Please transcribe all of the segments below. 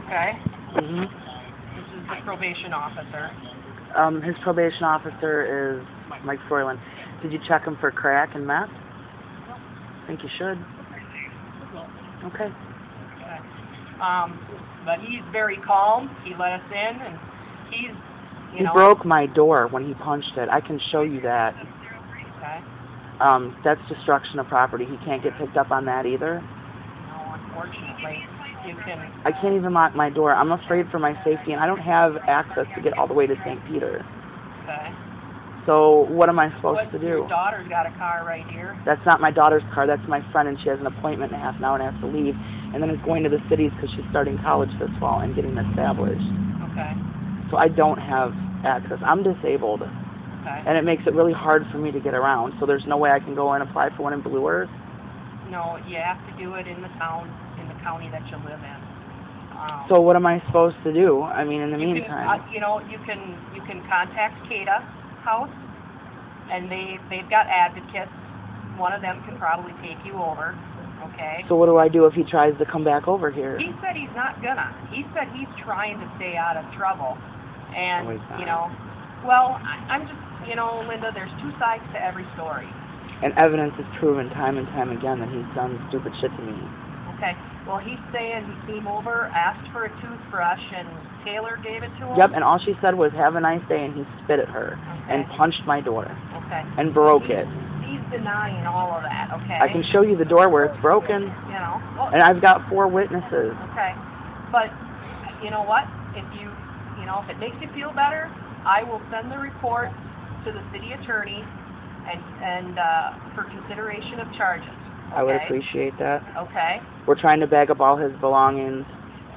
Okay. Mm-hmm. This is the probation officer. His probation officer is Mike Froyland. Did you check him for crack and meth? I think you should. Okay. Okay. But he's very calm. He let us in, and he's, He broke my door when he punched it. I can show you that. Okay. That's destruction of property. He can't get picked up on that either. No, unfortunately, you can. I can't even lock my door. I'm afraid for my safety, and I don't have access to get all the way to St. Peter. Okay. So what am I supposed to do? Your daughter's got a car right here. That's not my daughter's car. That's my friend, and she has an appointment in a half an hour and has to leave. And then is going to the cities because she's starting college this fall and getting established. Okay. So I don't have access. I'm disabled. Okay. And it makes it really hard for me to get around. So there's no way I can go and apply for one in Blue Earth. No, you have to do it in the county that you live in. So what am I supposed to do? I mean, in the meantime. You can contact CATA House, and they've got advocates. One of them can probably take you over. Okay. So what do I do if he tries to come back over here? He said he's not gonna. He said he's trying to stay out of trouble. And, well, I'm just, Linda, there's two sides to every story. And evidence has proven time and time again that he's done stupid shit to me. Okay. Well, he's saying he came over, asked for a toothbrush, and Taylor gave it to him? Yep, and all she said was, have a nice day, and he spit at her. Okay. And punched my door. Okay. And broke it. He's denying all of that, okay? I can show you the door where it's broken. Well, and I've got 4 witnesses. Okay. But, you know what? If if it makes you feel better, I will send the report to the city attorney and for consideration of charges. Okay? I would appreciate that. Okay. We're trying to bag up all his belongings.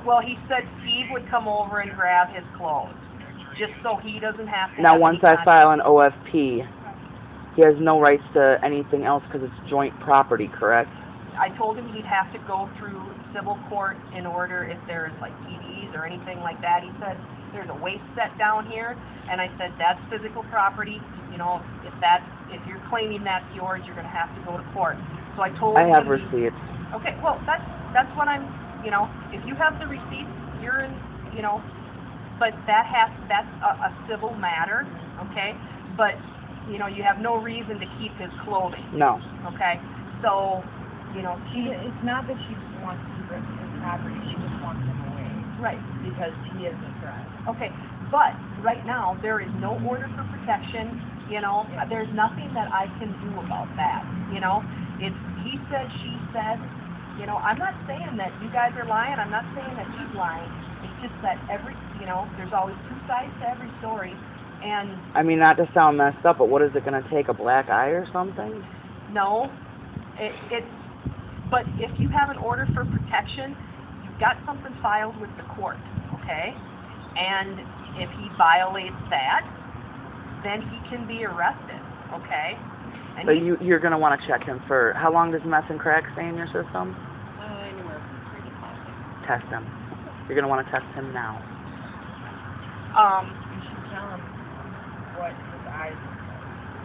Well, he said Steve would come over and grab his clothes, just so he doesn't have to. Now, once I file an OFP, he has no rights to anything else because it's joint property, correct? I told him he'd have to go through civil court in order if there's like TDs or anything like that. He said there's a waste set down here, and I said that's physical property. If you're claiming that's yours, you're going to have to go to court. So I told him. I have receipts. Okay, well that's what I'm. If you have the receipts, you're in. But that's a civil matter, okay? But you have no reason to keep his clothing. No. Okay, so. It's not that she wants to keep his property, she just wants him away. Right. Because he is a threat. Okay, but right now there is no order for protection, there's nothing that I can do about that, It's he said, she said, I'm not saying that you guys are lying, I'm not saying that she's lying, it's just that there's always two sides to every story, and... I mean, not to sound messed up, but what is it going to take, a black eye or something? No, but if you have an order for protection, you've got something filed with the court, okay? And if he violates that, then he can be arrested, okay? And so you're going to want to check him for, how long does meth and crack stay in your system? Anywhere from 3 to 5 days. Test him. You're going to want to test him now. You should tell him what his eyes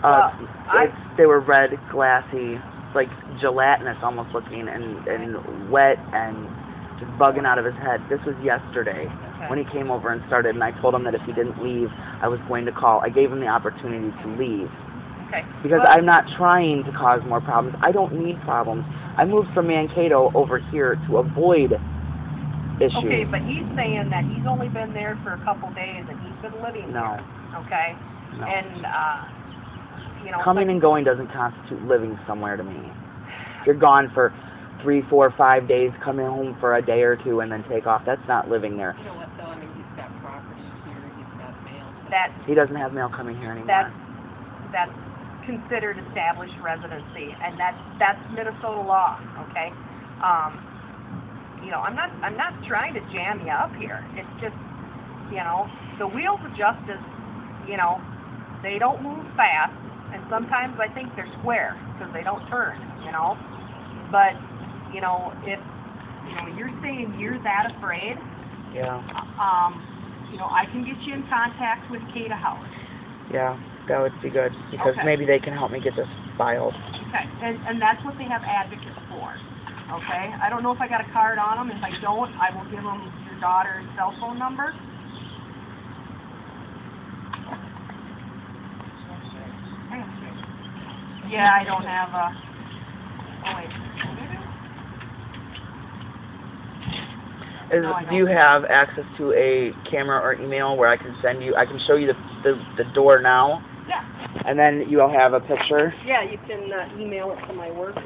look like. They were red, glassy, like gelatinous almost looking, and wet and just bugging out of his head. This was yesterday when he came over and started, and I told him that if he didn't leave, I was going to call. I gave him the opportunity to leave. Okay. Because I'm not trying to cause more problems. I don't need problems. I moved from Mankato over here to avoid issues. Okay, but he's saying that he's only been there for a couple days and he's been living there. Okay? No. And, coming and going doesn't constitute living somewhere to me. You're gone for 3, 4, 5 days, coming home for a day or 2, and then take off. That's not living there. You know what, though? I mean, he's got property here, he's got mail. He doesn't have mail coming here anymore. That's considered established residency, and that's Minnesota law, okay? I'm not trying to jam you up here. It's just, the wheels of justice, they don't move fast, and sometimes I think they're square because they don't turn, But, if, you're saying you're that afraid, I can get you in contact with CATA House. Yeah, that would be good, because maybe they can help me get this filed. Okay, and that's what they have advocates for, okay? I don't know if I got a card on them. If I don't, I will give them your daughter's cell phone number. Yeah, I don't have a, oh wait. Do you have access to a camera or email where I can show you the door now? Yeah. And then you'll have a picture? Yeah, you can email it to my work.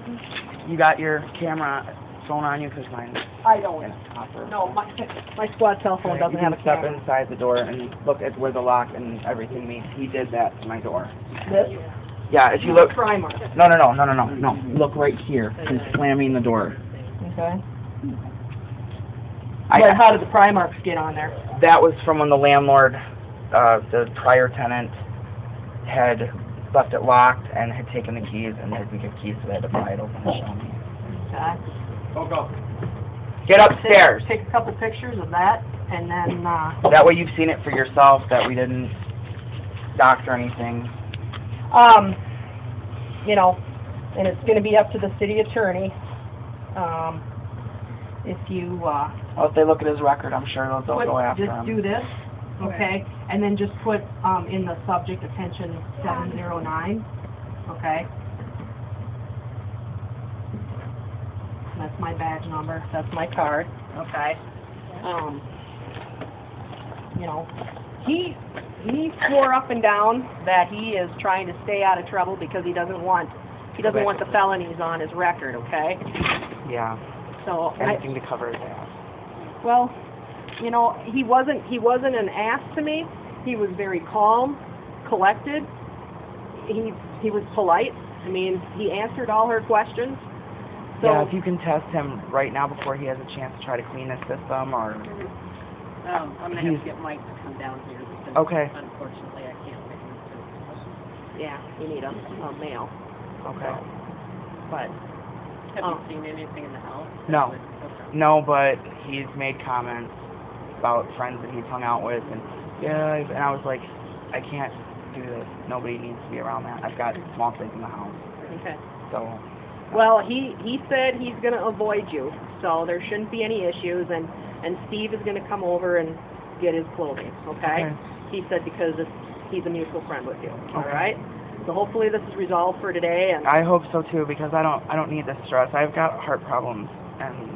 You got your camera phone on you? Because mine I don't. is copper. No, my squad cell phone doesn't have a step camera. inside the door and look at where the lock and everything meets. He did that to my door. This? Yeah, if you look... Primer. No. Look right here. He's slamming the door. Okay. But how did the Primarks get on there? That was from when the landlord, the prior tenant, had left it locked and had taken the keys, and they didn't give keys, so they had to pry it open and show me. Okay. Go. Get upstairs. Take a couple pictures of that, and then, That way you've seen it for yourself, that we didn't doctor anything. you know, and it's going to be up to the city attorney. If you, Well, if they look at his record, I'm sure they'll go after him. just do this, okay, and then just put, in the subject, attention 709, okay? That's my badge number, that's my card, okay? You know, he swore up and down that he is trying to stay out of trouble because he doesn't want the felonies on his record, okay? Yeah. So Anything to cover his ass. well, you know, he wasn't an ass to me. He was very calm, collected. He was polite. I mean, he answered all her questions. So, yeah, if you can test him right now before he has a chance to try to clean his system, or... I'm going to have to get Mike to come down here because okay. Unfortunately I can't make him to. yeah, you need a mail. Okay. But Have you seen anything in the house? No. Okay. No, but he's made comments about friends that he's hung out with, and and I was like, I can't do this. Nobody needs to be around that. I've got small kids in the house. okay. So... Well, he said he's going to avoid you, so there shouldn't be any issues, and Steve is going to come over and get his clothing, okay? He said because he's a mutual friend with you, all right? So hopefully this is resolved for today. And I hope so too, because I don't need this stress. I've got heart problems, and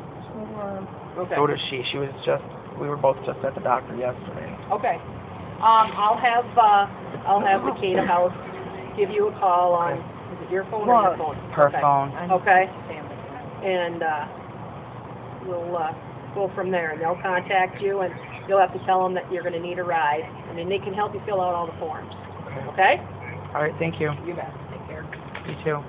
so does she. We were both just at the doctor yesterday. Okay. I'll have the Cata House give you a call on. Is it your phone or your phone? Her phone. Okay. And we'll go from there, and they'll contact you, and you'll have to tell them that you're going to need a ride. I mean, they can help you fill out all the forms. Okay? All right, thank you. You bet. Take care. You too.